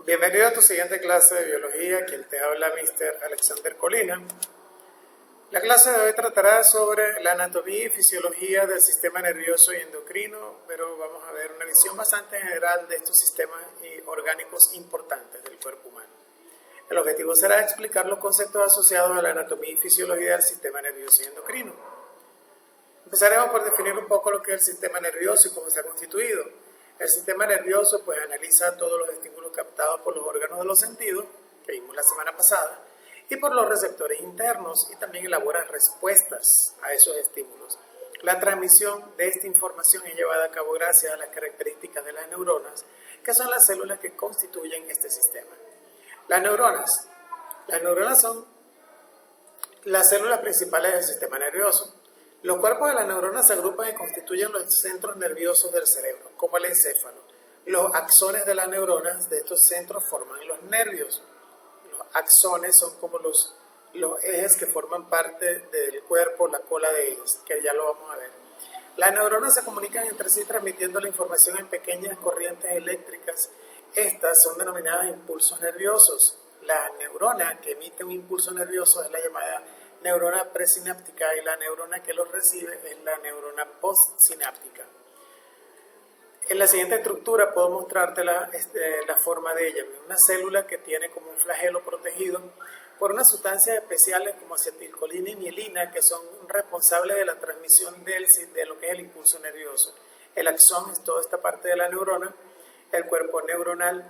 Bienvenido a tu siguiente clase de biología, quien te habla Mr. Alexander Colina. La clase de hoy tratará sobre la anatomía y fisiología del sistema nervioso y endocrino, pero vamos a ver una visión bastante general de estos sistemas orgánicos importantes del cuerpo humano. El objetivo será explicar los conceptos asociados a la anatomía y fisiología del sistema nervioso y endocrino. Empezaremos por definir un poco lo que es el sistema nervioso y cómo se ha constituido. El sistema nervioso analiza todos los estímulos captados por los órganos de los sentidos, que vimos la semana pasada, y por los receptores internos, y también elabora respuestas a esos estímulos. La transmisión de esta información es llevada a cabo gracias a las características de las neuronas, que son las células que constituyen este sistema. Las neuronas son las células principales del sistema nervioso. Los cuerpos de las neuronas se agrupan y constituyen los centros nerviosos del cerebro, como el encéfalo. Los axones de las neuronas de estos centros forman los nervios. Los axones son como los ejes que forman parte del cuerpo, la cola de ellos, que ya lo vamos a ver. Las neuronas se comunican entre sí transmitiendo la información en pequeñas corrientes eléctricas. Estas son denominadas impulsos nerviosos. La neurona que emite un impulso nervioso es la llamada neurona presináptica y la neurona que los recibe es la neurona postsináptica. En la siguiente estructura puedo mostrarte la forma de ella. Una célula que tiene como un flagelo protegido por unas sustancias especiales como acetilcolina y mielina que son responsables de la transmisión de lo que es el impulso nervioso. El axón es toda esta parte de la neurona, el cuerpo neuronal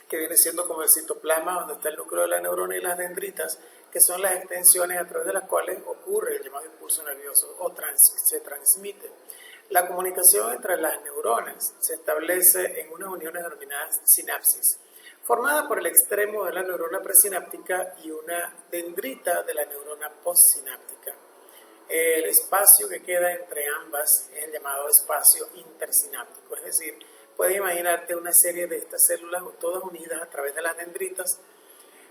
que viene siendo como el citoplasma donde está el núcleo de la neurona y las dendritas, que son las extensiones a través de las cuales ocurre el llamado impulso nervioso o se transmite. La comunicación entre las neuronas se establece en unas uniones denominadas sinapsis, formada por el extremo de la neurona presináptica y una dendrita de la neurona postsináptica. El espacio que queda entre ambas es el llamado espacio intersináptico, es decir, puedes imaginarte una serie de estas células todas unidas a través de las dendritas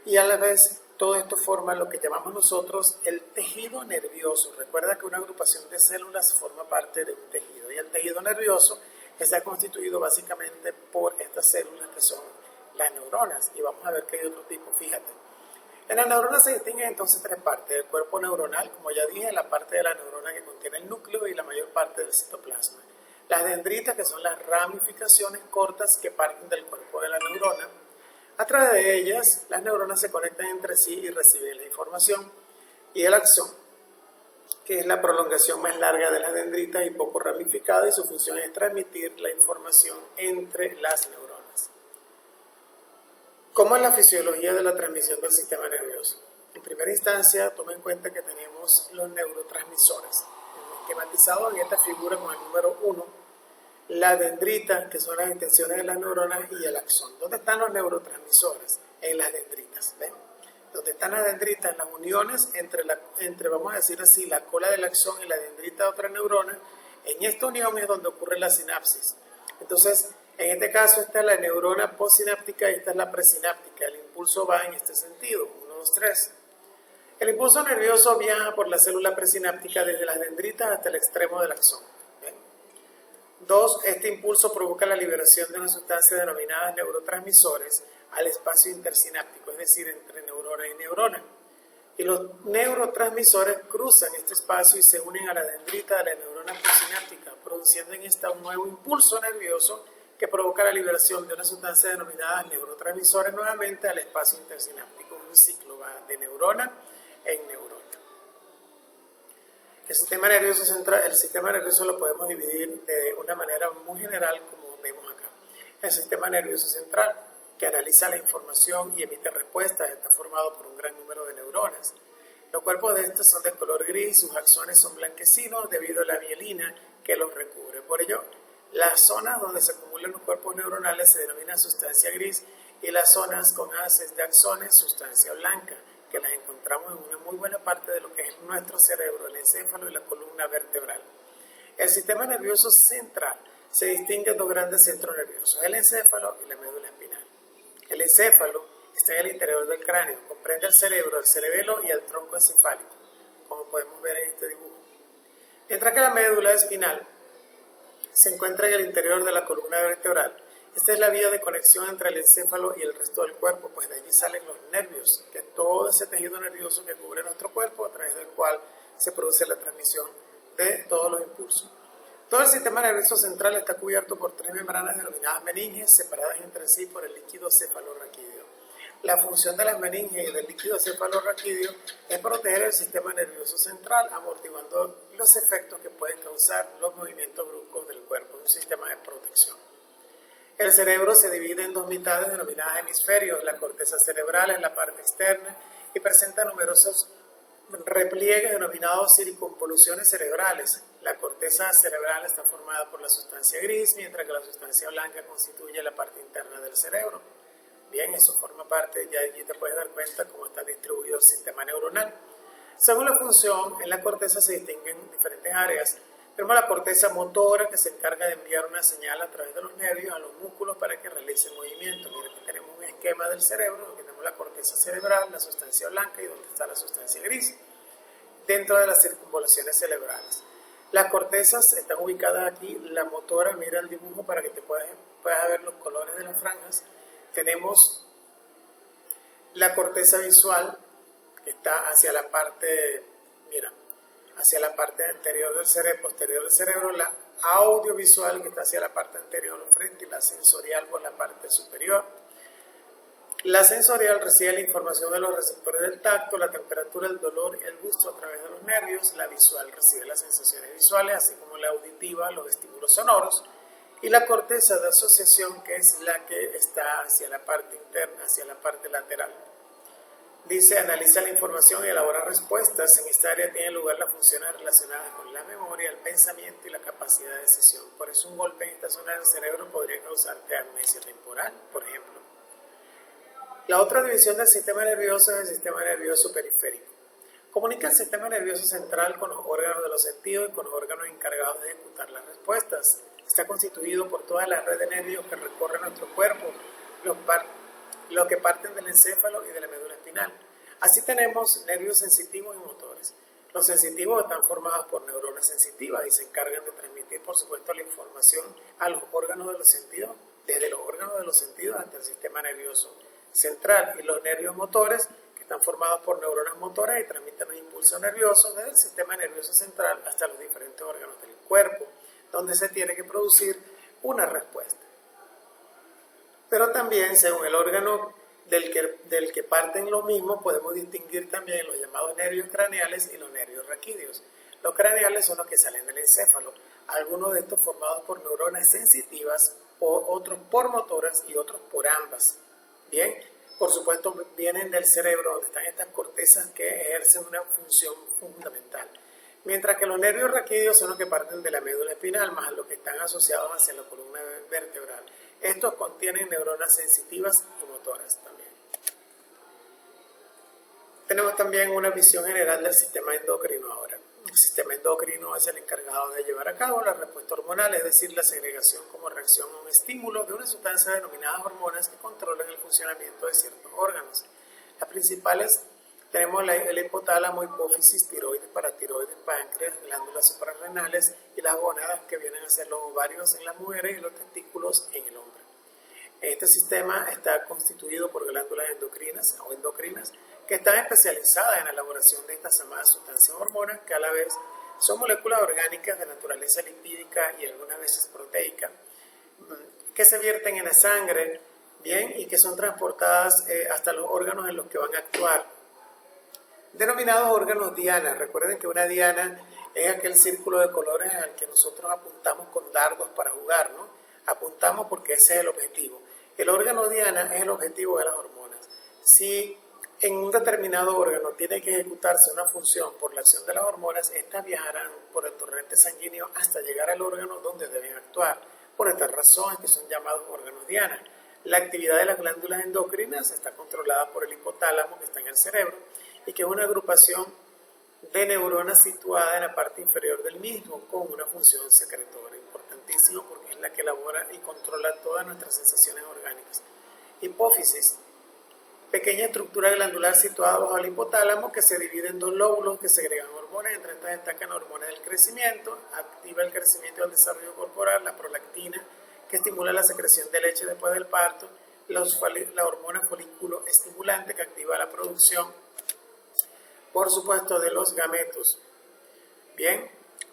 y a la vez todo esto forma lo que llamamos nosotros el tejido nervioso. Recuerda que una agrupación de células forma parte de un tejido y el tejido nervioso está constituido básicamente por estas células que son las neuronas y vamos a ver que hay otro tipo, fíjate. En las neuronas se distinguen entonces tres partes: el cuerpo neuronal, como ya dije, la parte de la neurona que contiene el núcleo y la mayor parte del citoplasma. Las dendritas, que son las ramificaciones cortas que parten del cuerpo de la neurona. A través de ellas, las neuronas se conectan entre sí y reciben la información. Y el axón, que es la prolongación más larga de las dendritas y poco ramificada, y su función es transmitir la información entre las neuronas. ¿Cómo es la fisiología de la transmisión del sistema nervioso? En primera instancia, toma en cuenta que tenemos los neurotransmisores, esquematizados en esta figura con el número 1, la dendrita, que son las extensiones de las neuronas, y el axón. ¿Dónde están los neurotransmisores? En las dendritas. ¿Ven? ¿Dónde están las dendritas? En las uniones entre, vamos a decir así, la cola del axón y la dendrita de otra neurona. En esta unión es donde ocurre la sinapsis. Entonces, en este caso, esta es la neurona postsináptica y esta es la presináptica. El impulso va en este sentido, 1, 2, 3. El impulso nervioso viaja por la célula presináptica desde las dendritas hasta el extremo del axón. 2. Este impulso provoca la liberación de una sustancia denominada neurotransmisores al espacio intersináptico, es decir, entre neurona y neurona. Y los neurotransmisores cruzan este espacio y se unen a la dendrita de la neurona presináptica, produciendo en esta un nuevo impulso nervioso que provoca la liberación de una sustancia denominada neurotransmisores nuevamente al espacio intersináptico. Un ciclo va de neurona en neurona. El sistema nervioso central, el sistema nervioso lo podemos dividir de una manera muy general como vemos acá. El sistema nervioso central, que analiza la información y emite respuestas, está formado por un gran número de neuronas. Los cuerpos de estos son de color gris, sus axones son blanquecinos debido a la mielina que los recubre. Por ello, las zonas donde se acumulan los cuerpos neuronales se denominan sustancia gris y las zonas con haces de axones, sustancia blanca, que las encontramos en una muy buena parte de lo que es nuestro cerebro, el encéfalo y la columna vertebral. El sistema nervioso central se distingue en dos grandes centros nerviosos, el encéfalo y la médula espinal. El encéfalo está en el interior del cráneo, comprende el cerebro, el cerebelo y el tronco encefálico, como podemos ver en este dibujo. Mientras que la médula espinal se encuentra en el interior de la columna vertebral Esta es la vía de conexión entre el encéfalo y el resto del cuerpo, pues de allí salen los nervios, que es todo ese tejido nervioso que cubre nuestro cuerpo, a través del cual se produce la transmisión de todos los impulsos. Todo el sistema nervioso central está cubierto por 3 membranas denominadas meninges, separadas entre sí por el líquido cefalorraquídeo. La función de las meninges y del líquido cefalorraquídeo es proteger el sistema nervioso central, amortiguando los efectos que pueden causar los movimientos bruscos del cuerpo, un sistema de protección. El cerebro se divide en 2 mitades denominadas hemisferios. La corteza cerebral es la parte externa y presenta numerosos repliegues denominados circunvoluciones cerebrales. La corteza cerebral está formada por la sustancia gris, mientras que la sustancia blanca constituye la parte interna del cerebro. Bien, eso forma parte, ya aquí te puedes dar cuenta cómo está distribuido el sistema neuronal. Según la función, en la corteza se distinguen diferentes áreas. Tenemos la corteza motora, que se encarga de enviar una señal a través de los nervios a los músculos para que realicen movimiento. Mira, aquí tenemos un esquema del cerebro, donde tenemos la corteza cerebral, la sustancia blanca y donde está la sustancia gris, dentro de las circunvoluciones cerebrales. Las cortezas están ubicadas aquí, la motora, mira el dibujo para que te puedas ver los colores de las franjas. Tenemos la corteza visual, que está hacia la parte, mira, hacia la parte anterior del cerebro, posterior del cerebro, la audiovisual, que está hacia la parte anterior o frente, y la sensorial por la parte superior. La sensorial recibe la información de los receptores del tacto, la temperatura, el dolor y el gusto a través de los nervios. La visual recibe las sensaciones visuales, así como la auditiva, los estímulos sonoros. Y la corteza de asociación, que es la que está hacia la parte interna, hacia la parte lateral. Dice, analiza la información y elabora respuestas. En esta área tienen lugar las funciones relacionadas con la memoria, el pensamiento y la capacidad de decisión. Por eso un golpe en esta zona del cerebro podría causarte amnesia temporal, por ejemplo. La otra división del sistema nervioso es el sistema nervioso periférico. Comunica el sistema nervioso central con los órganos de los sentidos y con los órganos encargados de ejecutar las respuestas. Está constituido por toda la red de nervios que recorre nuestro cuerpo, los que parten del encéfalo y de la médula espinal. Así tenemos nervios sensitivos y motores. Los sensitivos están formados por neuronas sensitivas y se encargan de transmitir, por supuesto, la información a los órganos de los sentidos, desde los órganos de los sentidos hasta el sistema nervioso central. Y los nervios motores, que están formados por neuronas motoras y transmiten los impulsos nerviosos desde el sistema nervioso central hasta los diferentes órganos del cuerpo, donde se tiene que producir una respuesta. Pero también, según el órgano del que parten los mismos, podemos distinguir también los llamados nervios craneales y los nervios raquídeos. Los craneales son los que salen del encéfalo, algunos de estos formados por neuronas sensitivas, otros por motoras y otros por ambas. Bien, por supuesto vienen del cerebro, donde están estas cortezas que ejercen una función fundamental. Mientras que los nervios raquídeos son los que parten de la médula espinal, más los que están asociados hacia la columna vertebral. Estos contienen neuronas sensitivas y motoras también. Tenemos también una visión general del sistema endocrino ahora. El sistema endocrino es el encargado de llevar a cabo la respuesta hormonal, es decir, la segregación como reacción a un estímulo de una sustancia denominadas hormonas que controlan el funcionamiento de ciertos órganos. Las principales tenemos el hipotálamo, hipófisis, tiroides, paratiroides, páncreas, glándulas suprarrenales y las gónadas, que vienen a ser los ovarios en las mujeres y los testículos en el hombre. Este sistema está constituido por glándulas endocrinas o endocrinas que están especializadas en la elaboración de estas llamadas sustancias hormonas, que a la vez son moléculas orgánicas de naturaleza lipídica y algunas veces proteica, que se vierten en la sangre, bien, y que son transportadas hasta los órganos en los que van a actuar, denominados órganos diana. Recuerden que una diana es aquel círculo de colores al que nosotros apuntamos con dardos para jugar, ¿no? Apuntamos porque ese es el objetivo. El órgano diana es el objetivo de las hormonas. Si en un determinado órgano tiene que ejecutarse una función por la acción de las hormonas, estas viajarán por el torrente sanguíneo hasta llegar al órgano donde deben actuar. Por esta razón es que son llamados órganos diana. La actividad de las glándulas endocrinas está controlada por el hipotálamo, que está en el cerebro, y que es una agrupación de neuronas situada en la parte inferior del mismo, con una función secretora importantísima, porque es la que elabora y controla todas nuestras sensaciones orgánicas. Hipófisis, pequeña estructura glandular situada bajo el hipotálamo, que se divide en 2 lóbulos que segregan hormonas. Entre estas destacan hormonas del crecimiento, activa el crecimiento y el desarrollo corporal, la prolactina, que estimula la secreción de leche después del parto, la hormona folículo estimulante que activa la producción, por supuesto, de los gametos. Bien,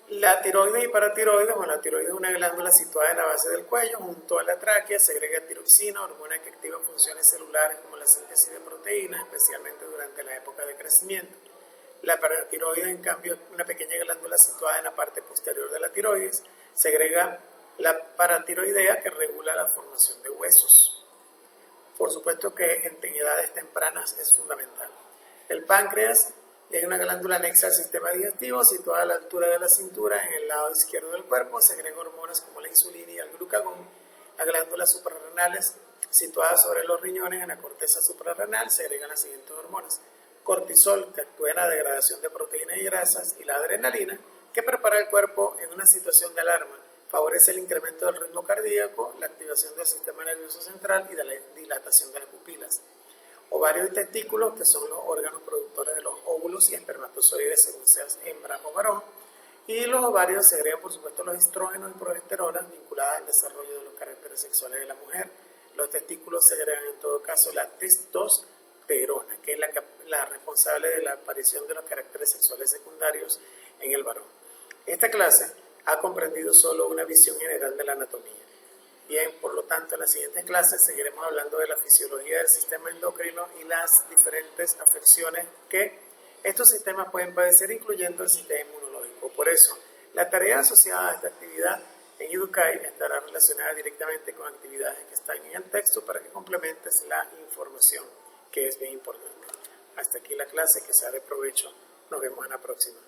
la tiroides y paratiroides, bueno, la tiroides es una glándula situada en la base del cuello, junto a la tráquea, segrega tiroxina, hormona que activa funciones celulares como la síntesis de proteínas, especialmente durante la época de crecimiento. La paratiroides, en cambio, es una pequeña glándula situada en la parte posterior de la tiroides, segrega la paratiroidea que regula la formación de huesos. Por supuesto que en edades tempranas es fundamental. El páncreas es una glándula anexa al sistema digestivo, situada a la altura de la cintura en el lado izquierdo del cuerpo, segrega hormonas como la insulina y el glucagón. Las glándulas suprarrenales, situadas sobre los riñones en la corteza suprarrenal, segregan las siguientes hormonas: cortisol, que actúa en la degradación de proteínas y grasas, y la adrenalina, que prepara el cuerpo en una situación de alarma, favorece el incremento del ritmo cardíaco, la activación del sistema nervioso central y de la dilatación de las pupilas. Ovarios y testículos, que son los órganos productores de los óvulos y espermatozoides, según seas hembra o varón. Y los ovarios segregan, por supuesto, los estrógenos y progesteronas vinculadas al desarrollo de los caracteres sexuales de la mujer. Los testículos segregan, en todo caso, la testosterona, que es la responsable de la aparición de los caracteres sexuales secundarios en el varón. Esta clase ha comprendido solo una visión general de la anatomía. Bien, por lo tanto, en las siguientes clases seguiremos hablando de la fisiología del sistema endocrino y las diferentes afecciones que estos sistemas pueden padecer, incluyendo el sistema inmunológico. Por eso, la tarea asociada a esta actividad en Educai estará relacionada directamente con actividades que están en el texto para que complementes la información, que es bien importante. Hasta aquí la clase, que sea de provecho. Nos vemos en la próxima.